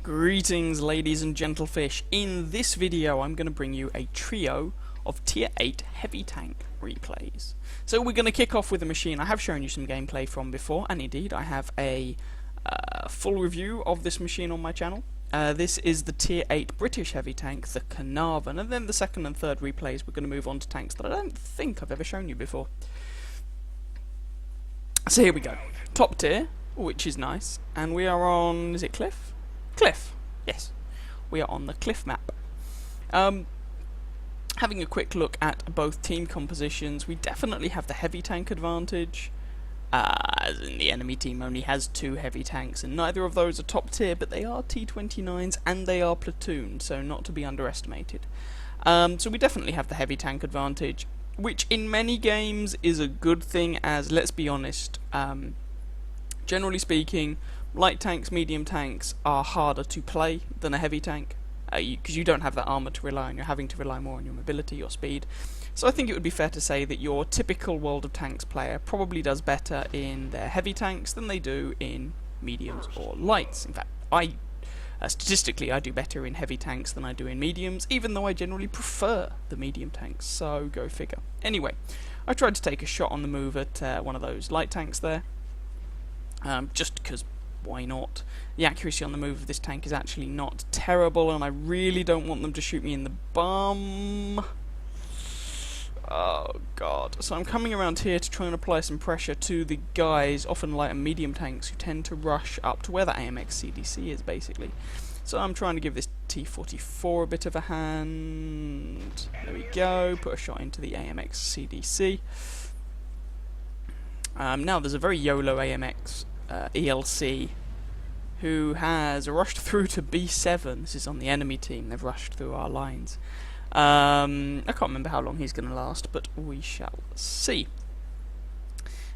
Greetings, ladies and gentlefish. In this video I'm going to bring you a trio of tier 8 heavy tank replays. So we're going to kick off with a machine I have shown you some gameplay from before, and indeed I have a full review of this machine on my channel. This is the tier 8 British heavy tank, the Caernarvon, and then the second and third replays we're going to move on to tanks that I don't think I've ever shown you before. So here we go. Top tier, which is nice, and we are on, is it Cliff? Cliff, yes. We are on the Cliff map. Having a quick look at both team compositions, we definitely have the heavy tank advantage, as in the enemy team only has 2 heavy tanks, and neither of those are top tier, but they are T29s and they are platoon, so not to be underestimated. So we definitely have the heavy tank advantage, which in many games is a good thing, as, let's be honest, generally speaking, light tanks, medium tanks are harder to play than a heavy tank, because you don't have that armour to rely on. You're having to rely more on your mobility, your speed. So I think it would be fair to say that your typical World of Tanks player probably does better in their heavy tanks than they do in mediums or lights. In fact, statistically I do better in heavy tanks than I do in mediums, even though I generally prefer the medium tanks, so go figure. Anyway, I tried to take a shot on the move at one of those light tanks there, just because why not? The accuracy on the move of this tank is actually not terrible, and I really don't want them to shoot me in the bum. Oh god. So I'm coming around here to try and apply some pressure to the guys, often light and medium tanks, who tend to rush up to where the AMX CDC is, basically. So I'm trying to give this T44 a bit of a hand. There we go. Put a shot into the AMX CDC. Now there's a very YOLO AMX ELC who has rushed through to B7. This is on the enemy team. They've rushed through our lines. I can't remember how long he's going to last, but we shall see.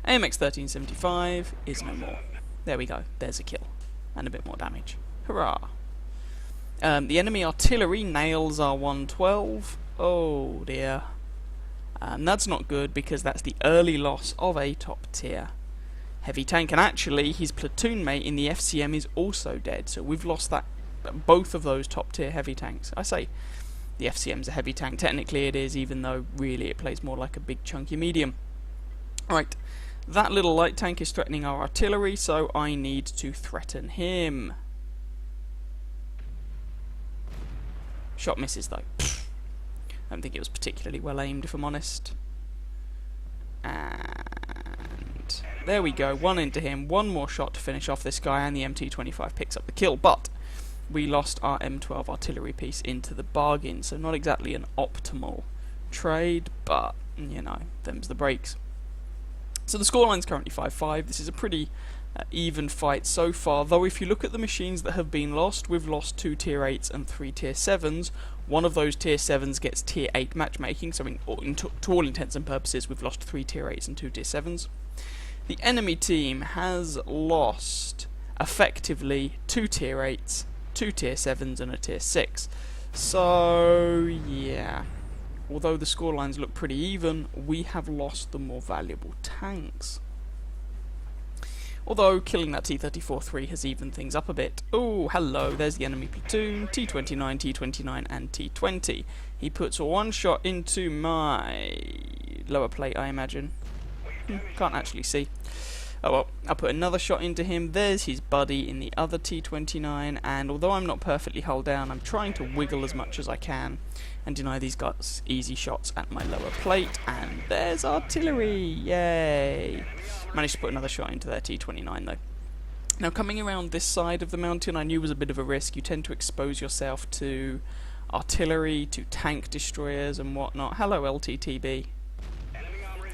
AMX 1375 is no more. There we go. There's a kill. And a bit more damage. Hurrah! The enemy artillery nails our 112. Oh dear. That's not good, because that's the early loss of a top tier heavy tank, and actually his platoon mate in the FCM is also dead, so we've lost that, both of those top tier heavy tanks. I say the FCM's a heavy tank, technically it is, even though really it plays more like a big chunky medium. Right, that little light tank is threatening our artillery, so I need to threaten him. Shot misses though. I don't think it was particularly well aimed, if I'm honest. And there we go, one into him, one more shot to finish off this guy, and the MT25 picks up the kill, but we lost our M12 artillery piece into the bargain, so not exactly an optimal trade, but, you know, them's the breaks. So the scoreline's currently 5-5, this is a pretty even fight so far, though if you look at the machines that have been lost, we've lost 2 tier 8s and 3 tier 7s. One of those tier 7s gets tier 8 matchmaking, so to all intents and purposes we've lost 3 tier 8s and 2 tier 7s. The enemy team has lost, effectively, 2 tier 8s, 2 tier 7s and a tier 6. So, yeah. Although the scorelines look pretty even, we have lost the more valuable tanks. Although killing that T34-3 has evened things up a bit. Oh, hello, there's the enemy platoon, T29, T29 and T20. He puts one shot into my lower plate, I imagine. Can't actually see. Oh well, I'll put another shot into him. There's his buddy in the other T29, and although I'm not perfectly hull down, I'm trying to wiggle as much as I can and deny these guys easy shots at my lower plate, and there's artillery! Yay! Managed to put another shot into their T29 though. Now coming around this side of the mountain I knew was a bit of a risk. You tend to expose yourself to artillery, to tank destroyers and whatnot. Hello LTTB.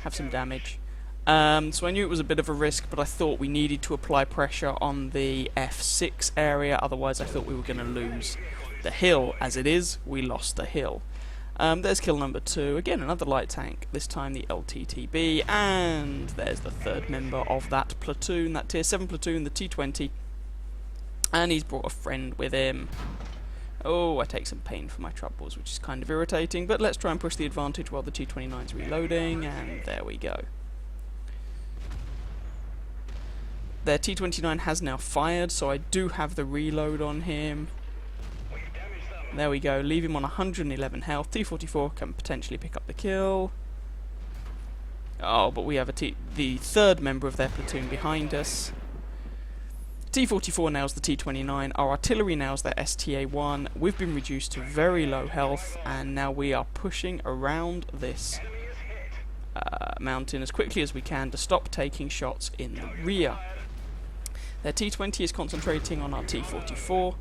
Have some damage. So I knew it was a bit of a risk, but I thought we needed to apply pressure on the F6 area, otherwise I thought we were going to lose the hill. As it is, we lost the hill. There's kill number 2, again another light tank, this time the LTTB, and there's the third member of that platoon, that tier 7 platoon, the T20, and he's brought a friend with him. Oh, I take some pain for my troubles, which is kind of irritating, but let's try and push the advantage while the T29's reloading, and there we go. Their T29 has now fired, so I do have the reload on him. There we go, leave him on 111 health. T44 can potentially pick up the kill. Oh, but we have the third member of their platoon behind us. T44 nails the T29, our artillery nails their STA1. We've been reduced to very low health, and now we are pushing around this mountain as quickly as we can to stop taking shots in the rear. Their T20 is concentrating on our T44,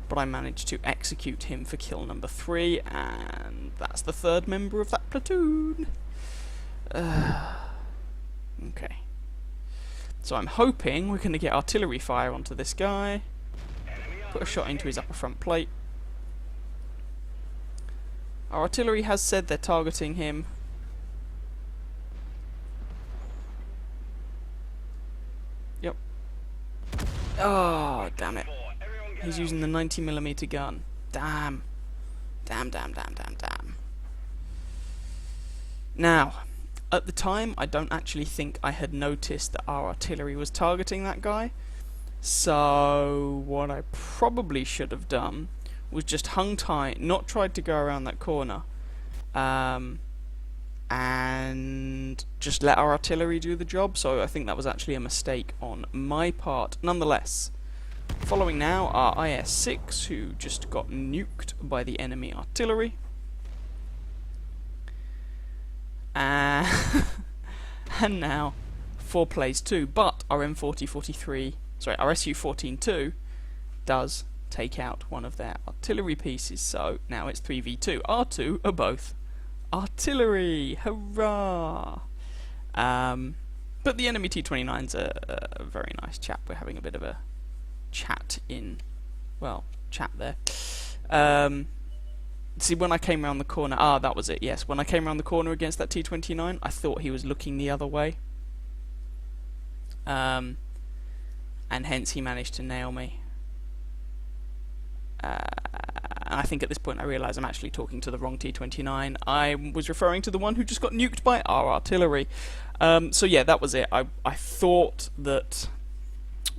but I managed to execute him for kill number 3, and that's the third member of that platoon. Okay. So I'm hoping we're going to get artillery fire onto this guy. Put a shot into his upper front plate. Our artillery has said they're targeting him. Yep. Oh, damn it. He's using the 90mm gun. Damn. Damn. Now, at the time, I don't actually think I had noticed that our artillery was targeting that guy. So, what I probably should have done was just hung tight, not tried to go around that corner, and just let our artillery do the job. So I think that was actually a mistake on my part. Nonetheless, following now are IS-6, who just got nuked by the enemy artillery. And now 4 plays 2, but our M40-43, sorry, our Su-14-2 does take out one of their artillery pieces, so now it's 3v2. Our 2 are both artillery, hurrah! But the enemy T-29's a very nice chap. We're having a bit of a chat there. See, when I came around the corner, that was it, yes. When I came around the corner against that T-29, I thought he was looking the other way. And hence he managed to nail me. And I think at this point I realise I'm actually talking to the wrong T-29. I was referring to the one who just got nuked by our artillery. So yeah, that was it. I thought that...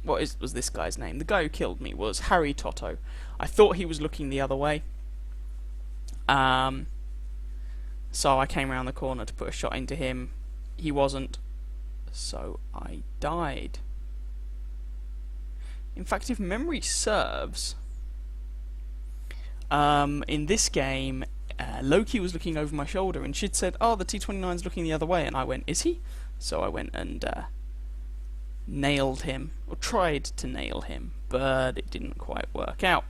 What was this guy's name? The guy who killed me was Harry Toto. I thought he was looking the other way. So I came around the corner to put a shot into him. He wasn't. So I died. In fact, if memory serves, in this game, Loki was looking over my shoulder and she'd said, "Oh, the T-29's looking the other way," and I went, "Is he?" So I went and nailed him, or tried to nail him, but it didn't quite work out.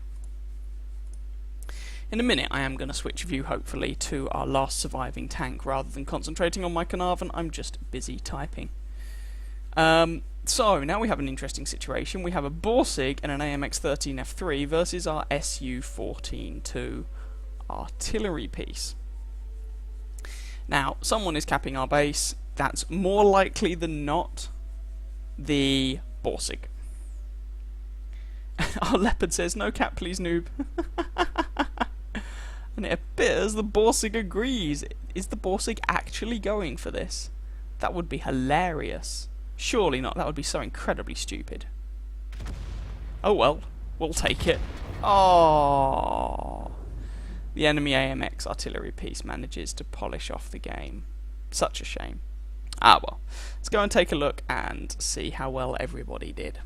In a minute I am going to switch view, hopefully, to our last surviving tank. Rather than concentrating on my Caernarvon, I'm just busy typing. So, now we have an interesting situation. We have a Borsig and an AMX-13 F3 versus our Su-14-2 artillery piece. Now, someone is capping our base. That's more likely than not the Borsig. Our Leopard says, "No cap please, noob." And it appears the Borsig agrees. Is the Borsig actually going for this? That would be hilarious. Surely not, that would be so incredibly stupid. Oh well, we'll take it. Oh, the enemy AMX artillery piece manages to polish off the game. Such a shame. Ah well, let's go and take a look and see how well everybody did.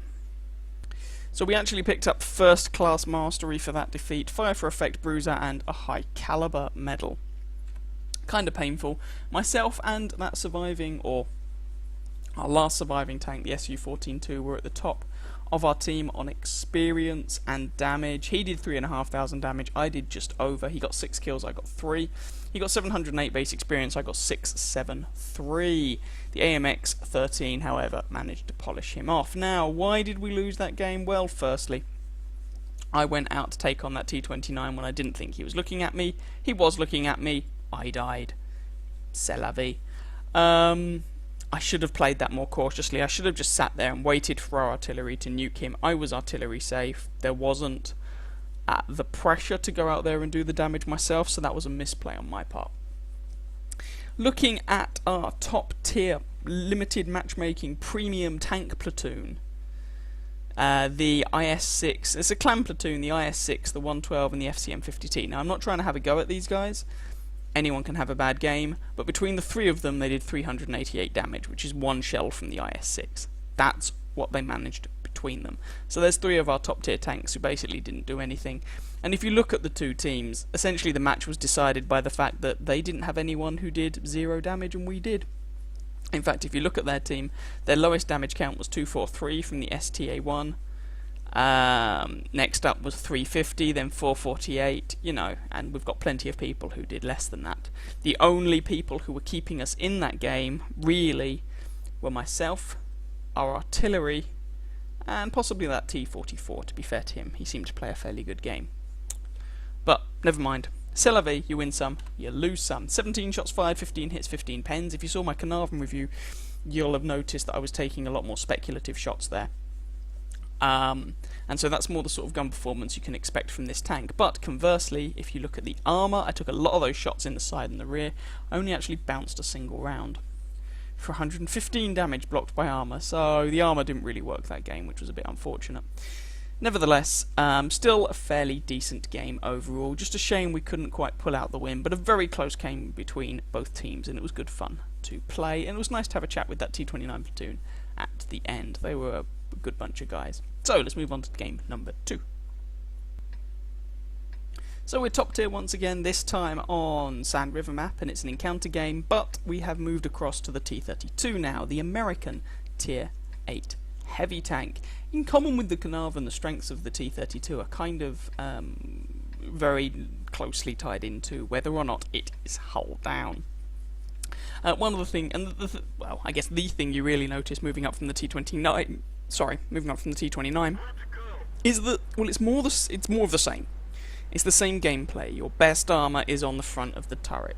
So we actually picked up first class mastery for that defeat, fire for effect bruiser, and a high caliber medal. Kinda painful. Myself and that surviving, or our last surviving tank, the Su-14-2, were at the top of our team on experience and damage. He did 3,500 damage, I did just over. He got 6 kills, I got 3. He got 708 base experience, I got 673. The AMX-13, however, managed to polish him off. Now, why did we lose that game? Well, firstly, I went out to take on that T-29 when I didn't think he was looking at me. He was looking at me, I died. C'est la vie. I should have played that more cautiously. I should have just sat there and waited for our artillery to nuke him. I was artillery safe. There wasn't the pressure to go out there and do the damage myself, so that was a misplay on my part. Looking at our top tier limited matchmaking premium tank platoon, the IS-6, it's a clan platoon, the IS-6, the 112 and the FCM-50T. Now I'm not trying to have a go at these guys, anyone can have a bad game, but between the three of them they did 388 damage, which is one shell from the IS-6. That's what they managed between them. So there's three of our top tier tanks who basically didn't do anything. And if you look at the two teams, essentially the match was decided by the fact that they didn't have anyone who did 0 damage and we did. In fact, if you look at their team, their lowest damage count was 243 from the STA-1. Next up was 350, then 448, you know, and we've got plenty of people who did less than that. The only people who were keeping us in that game, really, were myself, our artillery, and possibly that T32, to be fair to him. He seemed to play a fairly good game. But, never mind. C'est la vie, you win some, you lose some. 17 shots fired, 15 hits, 15 pens. If you saw my Caernarvon review, you'll have noticed that I was taking a lot more speculative shots there. And so that's more the sort of gun performance you can expect from this tank. But conversely, if you look at the armour, I took a lot of those shots in the side and the rear. I only actually bounced a single round for 115 damage blocked by armour, so the armour didn't really work that game, which was a bit unfortunate. Nevertheless, still a fairly decent game overall. Just a shame we couldn't quite pull out the win, but a very close game between both teams, and it was good fun to play, and it was nice to have a chat with that T29 platoon at the end. They were a good bunch of guys. So let's move on to game number 2. So we're top tier once again, this time on Sand River map, and it's an encounter game, but we have moved across to the T32 now, the American tier 8 heavy tank. In common with the Caernarvon, the strengths of the T32 are kind of very closely tied into whether or not it is hull down. One of the things, and well, I guess the thing you really notice moving up from the T29, is that, well, it's more of the same. It's the same gameplay. Your best armour is on the front of the turret.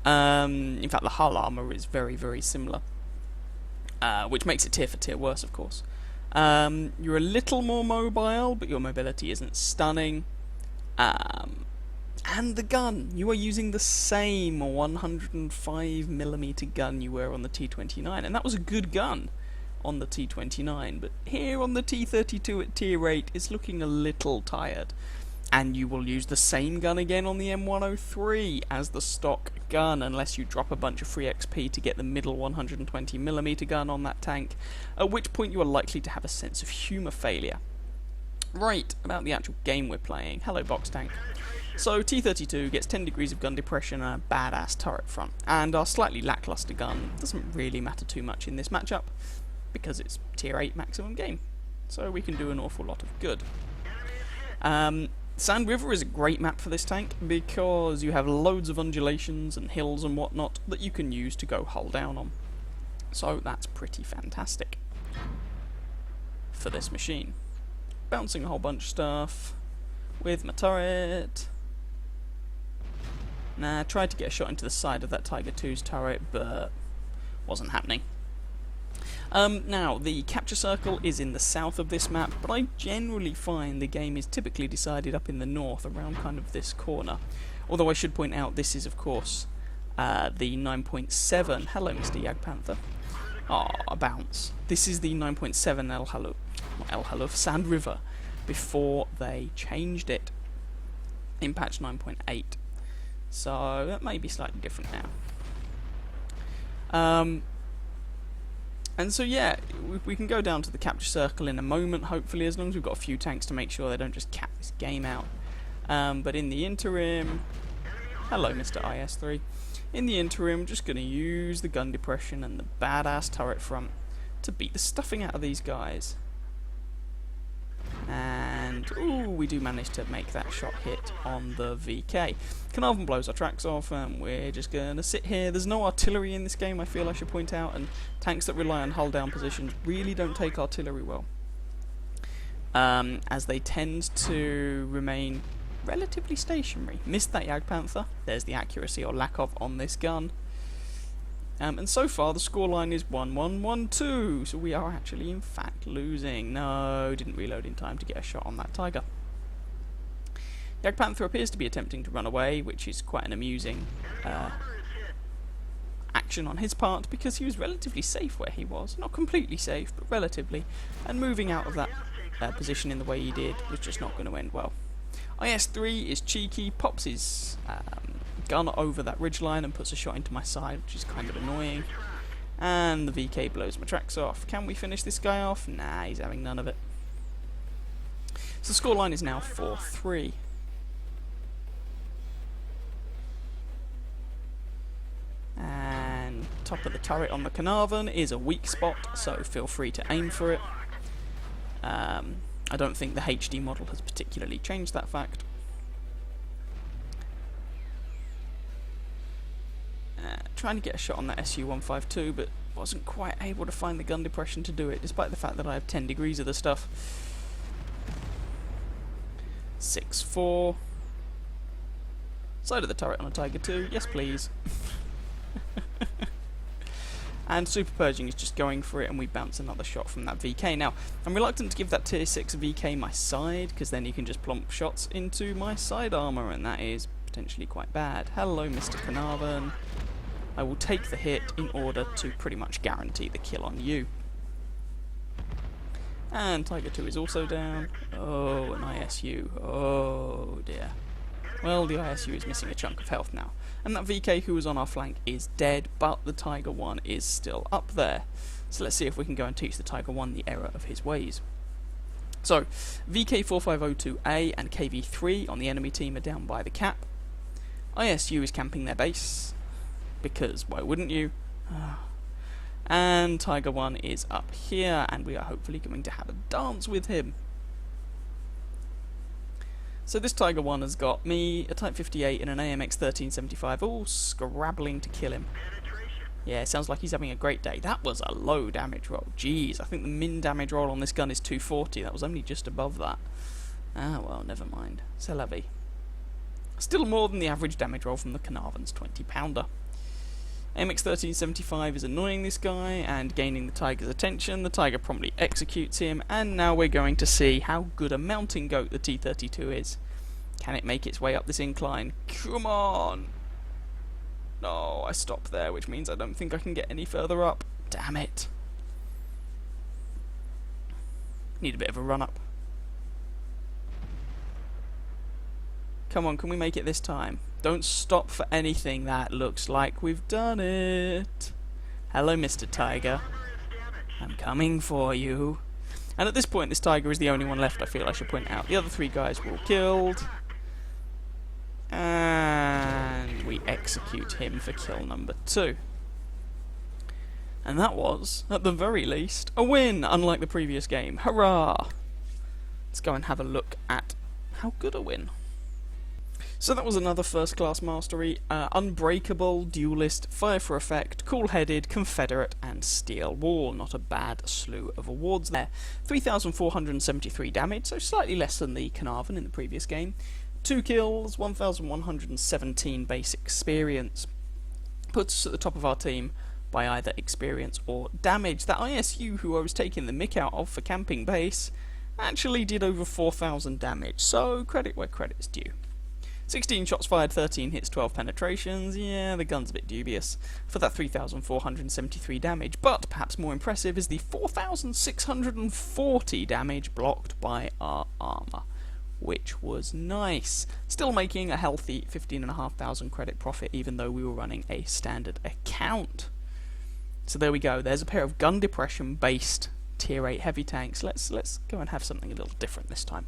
In fact, the hull armour is very, very similar, which makes it tier for tier worse, of course. You're a little more mobile, but your mobility isn't stunning. And the gun, you are using the same 105mm gun you were on the T29, and that was a good gun on the T29, but here on the T32 at tier 8 it's looking a little tired. And you will use the same gun again on the M103 as the stock gun, unless you drop a bunch of free XP to get the middle 120mm gun on that tank, at which point you are likely to have a sense of humour failure. Right, about the actual game we're playing. Hello, box tank. So T32 gets 10 degrees of gun depression and a badass turret front, and our slightly lackluster gun doesn't really matter too much in this matchup, because it's tier 8 maximum game, so we can do an awful lot of good. Sand River is a great map for this tank because you have loads of undulations and hills and whatnot that you can use to go hull down on. So that's pretty fantastic for this machine. Bouncing a whole bunch of stuff with my turret. Nah, tried to get a shot into the side of that Tiger 2's turret, but wasn't happening. Now, the capture circle is in the south of this map, but I generally find the game is typically decided up in the north, around kind of this corner. Although I should point out, this is, of course, the 9.7. Hello, Mr. Jagdpanther. Ah, a bounce. This is the 9.7 El Haluf Sand River, before they changed it in patch 9.8. So, that may be slightly different now. And so yeah, we can go down to the capture circle in a moment, hopefully, as long as we've got a few tanks to make sure they don't just cap this game out. But in the interim, hello Mr. IS-3. In the interim, just going to use the gun depression and the badass turret front to beat the stuffing out of these guys. And, ooh, we do manage to make that shot hit on the VK. Caernarvon blows our tracks off, and we're just going to sit here. There's no artillery in this game, I feel I should point out, and tanks that rely on hull down positions really don't take artillery well, as they tend to remain relatively stationary. Missed that Jagdpanther. There's the accuracy or lack of on this gun. And so far the scoreline is 1-1-1-2, so we are actually in fact losing. No, didn't reload in time to get a shot on that Tiger. Jagdpanther appears to be attempting to run away, which is quite an amusing action on his part because he was relatively safe where he was. Not completely safe, but relatively. And moving out of that position in the way he did was just not going to end well. IS-3 is cheeky, pops his gun over that ridgeline and puts a shot into my side, which is kind of annoying. And the VK blows my tracks off. Can we finish this guy off? Nah, he's having none of it. So the scoreline is now 4-3. And top of the turret on the Caernarvon is a weak spot, so feel free to aim for it. I don't think the HD model has particularly changed that fact. Trying to get a shot on that SU-152, but wasn't quite able to find the gun depression to do it, despite the fact that I have 10 degrees of the stuff. 6-4. Side of the turret on a Tiger 2, yes please. And Super Purging is just going for it, and we bounce another shot from that VK. Now, I'm reluctant to give that tier 6 VK my side, because then you can just plump shots into my side armour, and that is potentially quite bad. Hello, Mr. Caernarvon. I will take the hit in order to pretty much guarantee the kill on you. And Tiger 2 is also down. Oh, an ISU. Oh, dear. Well, the ISU is missing a chunk of health now. And that VK who was on our flank is dead, but the Tiger 1 is still up there. So let's see if we can go and teach the Tiger 1 the error of his ways. So, VK4502A and KV3 on the enemy team are down by the cap. ISU is camping their base, because why wouldn't you? And Tiger 1 is up here, and we are hopefully going to have a dance with him. So this Tiger 1 has got me, a Type 58 and an AMX 1375, all scrabbling to kill him. Yeah, sounds like he's having a great day. That was a low damage roll. Jeez, I think the min damage roll on this gun is 240. That was only just above that. Ah, well, never mind. C'est la vie. Still more than the average damage roll from the Caernarvon's 20-pounder. AMX 1375 is annoying this guy and gaining the Tiger's attention. The Tiger promptly executes him, and now we're going to see how good a mountain goat the T32 is. Can it make its way up this incline? Come on! No, I stopped there, which means I don't think I can get any further up. Damn it. Need a bit of a run up. Come on, can we make it this time? Don't stop for anything. That looks like we've done it. Hello, Mr. Tiger. I'm coming for you. And at this point, this Tiger is the only one left, I feel I should point out. The other three guys were all killed. And we execute him for kill number 2. And that was, at the very least, a win, unlike the previous game. Hurrah! Let's go and have a look at how good a win. So that was another first-class mastery. Unbreakable, Duelist, Fire for Effect, Cool-Headed, Confederate, and Steel Wall. Not a bad slew of awards there. 3,473 damage, so slightly less than the Caernarvon in the previous game. 2 kills, 1,117 base experience. Puts us at the top of our team by either experience or damage. That ISU who I was taking the mick out of for camping base actually did over 4,000 damage, so credit where credit's due. 16 shots fired, 13 hits, 12 penetrations. Yeah, the gun's a bit dubious for that 3,473 damage, but perhaps more impressive is the 4,640 damage blocked by our armour, which was nice. Still making a healthy 15,500 credit profit, even though we were running a standard account. So there we go. There's a pair of gun depression based tier 8 heavy tanks. Let's go and have something a little different this time.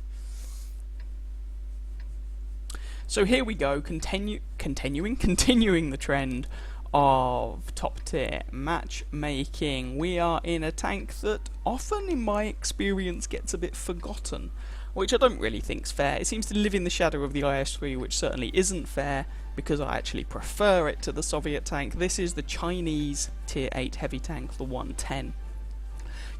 So here we go, continuing the trend of top tier matchmaking. We are in a tank that often, in my experience, gets a bit forgotten, which I don't really think's fair. It seems to live in the shadow of the IS-3, which certainly isn't fair, because I actually prefer it to the Soviet tank. This is the Chinese tier 8 heavy tank, the 110.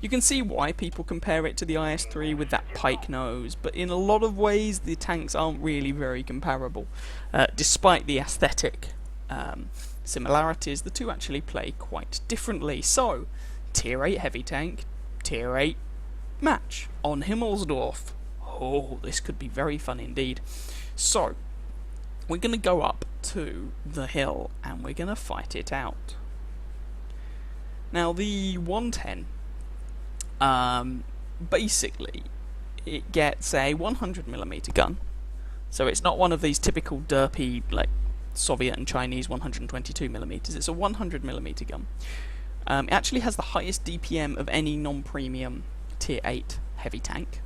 You can see why people compare it to the IS-3 with that pike nose, but in a lot of ways the tanks aren't really very comparable. Despite the aesthetic similarities, the two actually play quite differently. So, tier 8 heavy tank, tier 8 match on Himmelsdorf. Oh, this could be very fun indeed. So, we're going to go up to the hill and we're going to fight it out. Now the 110, basically, it gets a 100mm gun, so it's not one of these typical derpy like Soviet and Chinese 122mm. It's a 100mm gun. It actually has the highest DPM of any non-premium Tier 8 heavy tank.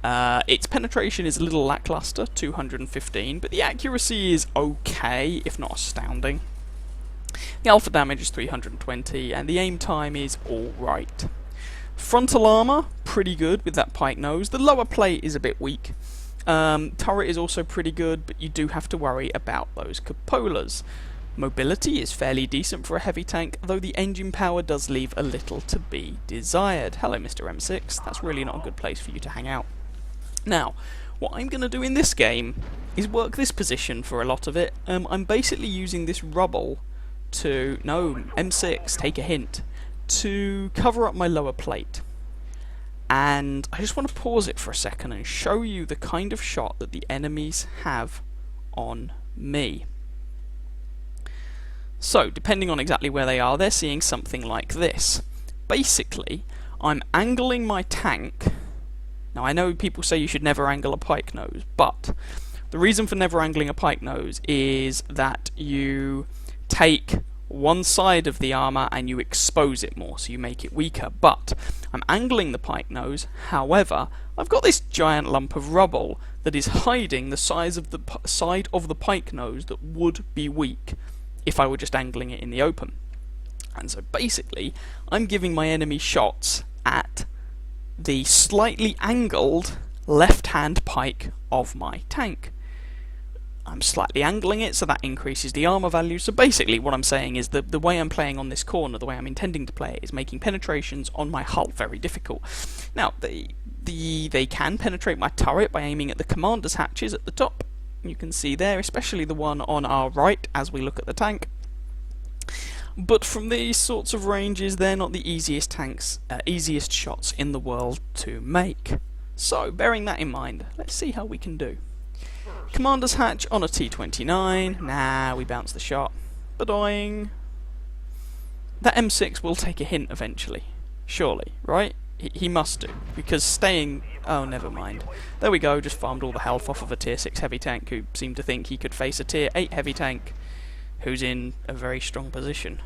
Its penetration is a little lackluster, 215, but the accuracy is okay, if not astounding. The alpha damage is 320, and the aim time is alright. Frontal armour, pretty good with that pike nose. The lower plate is a bit weak. Turret is also pretty good, but you do have to worry about those cupolas. Mobility is fairly decent for a heavy tank, though the engine power does leave a little to be desired. Hello, Mr. M6. That's really not a good place for you to hang out. Now, what I'm going to do in this game is work this position for a lot of it. I'm basically using this rubble to... No, M6, take a hint. To cover up my lower plate. And I just want to pause it for a second and show you the kind of shot that the enemies have on me. So, depending on exactly where they are, they're seeing something like this. Basically, I'm angling my tank. Now, I know people say you should never angle a pike nose, but the reason for never angling a pike nose is that you take one side of the armour and you expose it more, so you make it weaker. But I'm angling the pike nose, however, I've got this giant lump of rubble that is hiding the size of the side of the pike nose that would be weak if I were just angling it in the open. And so basically, I'm giving my enemy shots at the slightly angled left-hand pike of my tank. I'm slightly angling it, so that increases the armour value. So basically what I'm saying is that the way I'm playing on this corner, the way I'm intending to play it, is making penetrations on my hull very difficult. Now, they can penetrate my turret by aiming at the commander's hatches at the top. You can see there, especially the one on our right as we look at the tank. But from these sorts of ranges, they're not the easiest shots in the world to make. So, bearing that in mind, let's see how we can do. Commander's hatch on a T29. Nah, we bounce the shot. Badoing. That M6 will take a hint eventually. Surely, right? He must do. Because staying... Oh, never mind. There we go, just farmed all the health off of a Tier 6 heavy tank who seemed to think he could face a Tier 8 heavy tank who's in a very strong position.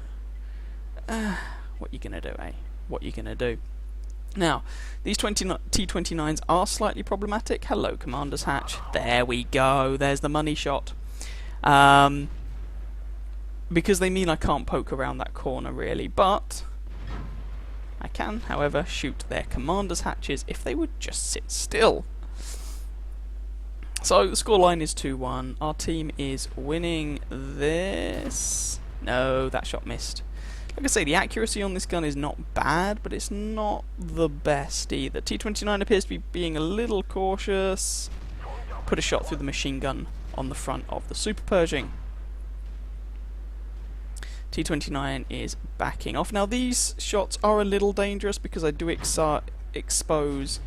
What you gonna do, eh? What you gonna do? Now, these T29s are slightly problematic. Hello, Commander's Hatch. There we go. There's the money shot. Because they mean I can't poke around that corner, really. But I can, however, shoot their Commander's Hatches if they would just sit still. So, the scoreline is 2-1. Our team is winning this. No, that shot missed. Like I say, the accuracy on this gun is not bad, but it's not the best either. T29 appears to be being a little cautious. Put a shot through the machine gun on the front of the Super Pershing. T29 is backing off. Now these shots are a little dangerous because I do expose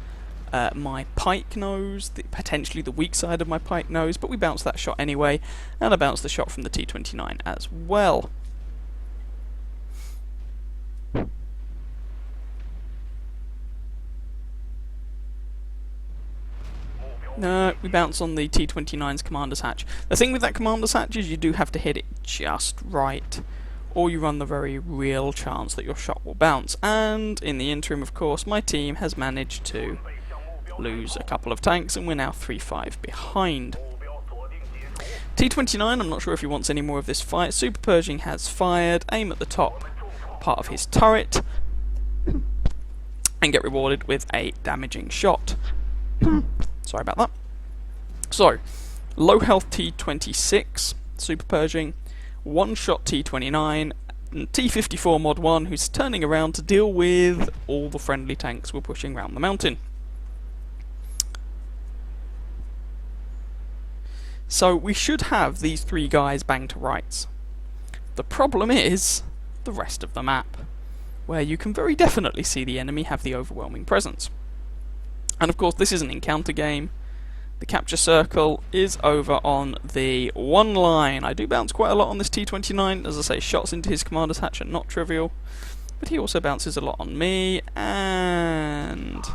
my pike nose, potentially the weak side of my pike nose, but we bounce that shot anyway, and I bounce the shot from the T29 as well. No, we bounce on the T29's Commander's Hatch. The thing with that Commander's Hatch is you do have to hit it just right, or you run the very real chance that your shot will bounce. And in the interim, of course, my team has managed to lose a couple of tanks, and we're now 3-5 behind. T29, I'm not sure if he wants any more of this fight. Super Pershing has fired, aim at the top part of his turret, and get rewarded with a damaging shot. Sorry about that. So, low health T26, Super Pershing, one-shot T29, and T54 Mod 1, who's turning around to deal with all the friendly tanks we're pushing round the mountain. So, we should have these three guys bang to rights. The problem is the rest of the map, where you can very definitely see the enemy have the overwhelming presence. And of course, this is an encounter game. The capture circle is over on the one line. I do bounce quite a lot on this T29. As I say, shots into his Commander's Hatch are not trivial. but he also bounces a lot on me, and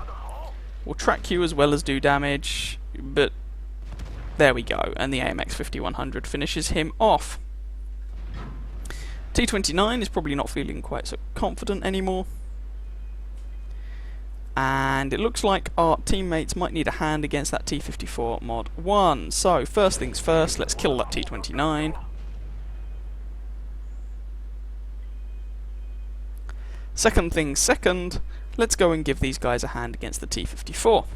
will track you as well as do damage, but there we go, and the AMX 5100 finishes him off. T29 is probably not feeling quite so confident anymore, and it looks like our teammates might need a hand against that T54 mod 1. So first things first, let's kill that T29. Second things second, let's go and give these guys a hand against the T54.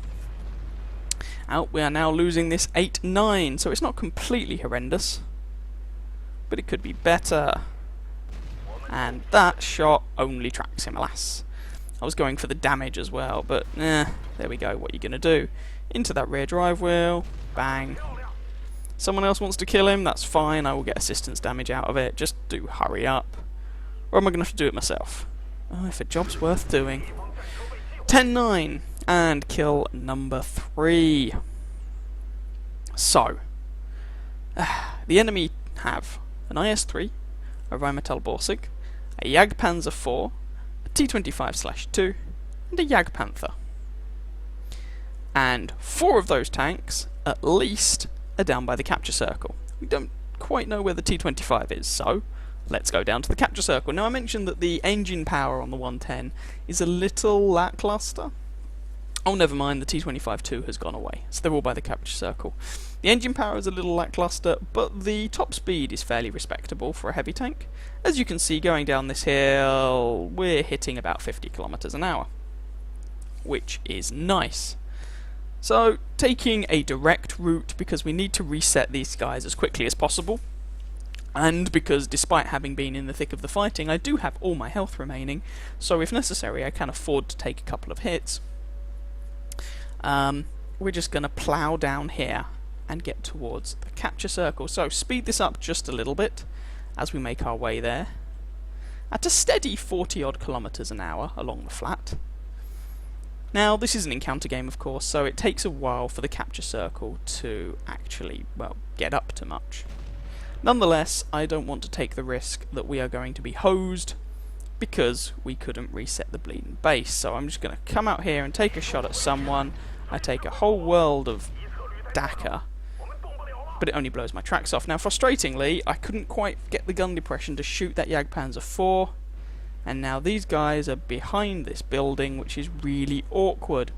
We are now losing this 8-9, so it's not completely horrendous, but it could be better. And that shot only tracks him, alas. I was going for the damage as well, but there we go, what are you going to do? Into that rear drive wheel, bang. Someone else wants to kill him, that's fine, I will get assistance damage out of it, just do hurry up. Or am I going to have to do it myself? Oh, if a job's worth doing. 10-9, and kill number 3. So, the enemy have an IS-3, a Rheinmetall Borsig, a Jagdpanzer 4, a T25/2, and a Jagdpanther. And 4 of those tanks, at least, are down by the capture circle. We don't quite know where the T25 is, so let's go down to the capture circle. Now, I mentioned that the engine power on the 110 is a little lackluster. Oh, never mind, the T25-2 has gone away, so they're all by the capture circle. The engine power is a little lackluster, but the top speed is fairly respectable for a heavy tank. As you can see, going down this hill, we're hitting about 50 kilometers an hour, which is nice. So, taking a direct route, because we need to reset these guys as quickly as possible, and because despite having been in the thick of the fighting, I do have all my health remaining, so if necessary I can afford to take a couple of hits. We're just going to plough down here and get towards the capture circle. So speed this up just a little bit as we make our way there. At a steady 40 odd kilometers an hour along the flat. Now this is an encounter game of course, so it takes a while for the capture circle to actually, well, get up to much. Nonetheless, I don't want to take the risk that we are going to be hosed because we couldn't reset the bleeding base. So I'm just going to come out here and take a shot at someone. I take a whole world of Dakar, but it only blows my tracks off. Now, frustratingly, I couldn't quite get the gun depression to shoot that Jagdpanzer 4, and now these guys are behind this building, which is really awkward.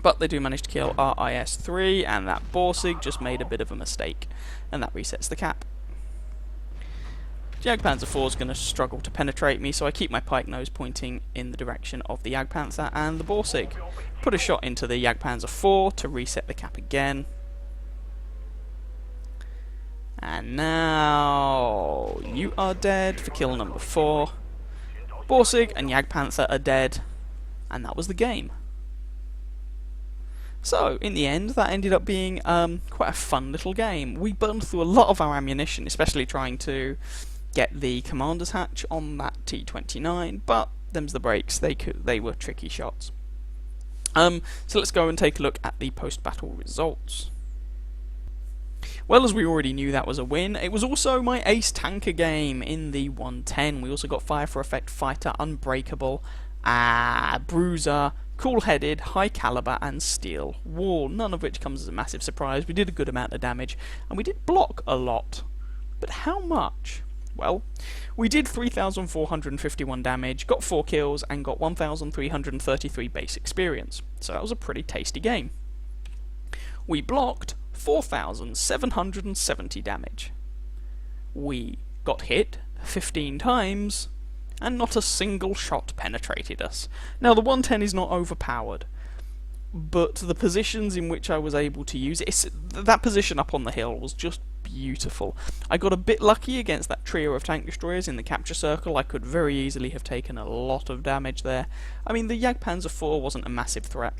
But they do manage to kill our IS-3, and that Borsig just made a bit of a mistake, and that resets the cap. Jagdpanzer 4 is going to struggle to penetrate me, so I keep my pike nose pointing in the direction of the Jagdpanther and the Borsig. Put a shot into the Jagdpanzer 4 to reset the cap again. And now you are dead for kill number 4. Borsig and Jagdpanther are dead, and that was the game. So, in the end, that ended up being quite a fun little game. We burned through a lot of our ammunition, especially trying to get the commander's hatch on that T29, but them's the breaks, they were tricky shots. So let's go and take a look at the post-battle results. Well, as we already knew, that was a win. It was also my ace tanker game in the 110. We also got Fire for Effect, Fighter, Unbreakable, Bruiser, Cool-Headed, High Caliber, and Steel Wall, none of which comes as a massive surprise. We did a good amount of damage, and we did block a lot. But how much? Well, we did 3,451 damage, got 4 kills, and got 1,333 base experience. So that was a pretty tasty game. We blocked 4,770 damage. We got hit 15 times, and not a single shot penetrated us. Now, the 110 is not overpowered, but the positions in which I was able to use it, that position up on the hill was just beautiful. I got a bit lucky against that trio of tank destroyers in the capture circle. I could very easily have taken a lot of damage there. I mean, the Jagdpanzer 4 wasn't a massive threat,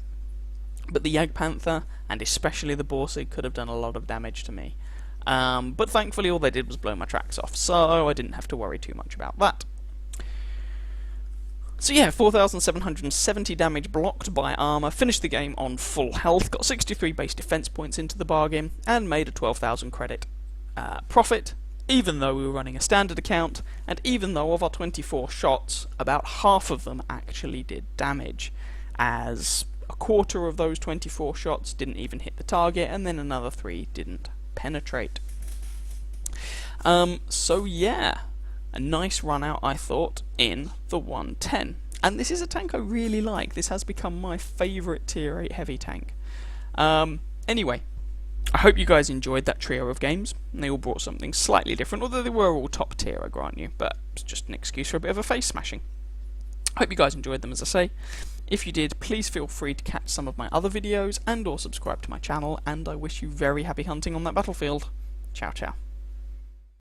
but the Jagdpanther, and especially the Borsig, could have done a lot of damage to me. But thankfully all they did was blow my tracks off, so I didn't have to worry too much about that. So yeah, 4,770 damage blocked by armour, finished the game on full health, got 63 base defence points into the bargain, and made a 12,000 credit profit, even though we were running a standard account, and even though of our 24 shots, about half of them actually did damage, as a quarter of those 24 shots didn't even hit the target, and then another 3 didn't penetrate. So yeah, a nice run out, I thought, in the 110. And this is a tank I really like. This has become my favourite tier 8 heavy tank. Anyway, I hope you guys enjoyed that trio of games. They all brought something slightly different, although they were all top tier, I grant you, but it's just an excuse for a bit of a face smashing. I hope you guys enjoyed them, as I say. If you did, please feel free to catch some of my other videos and or subscribe to my channel, and I wish you very happy hunting on that battlefield. Ciao ciao.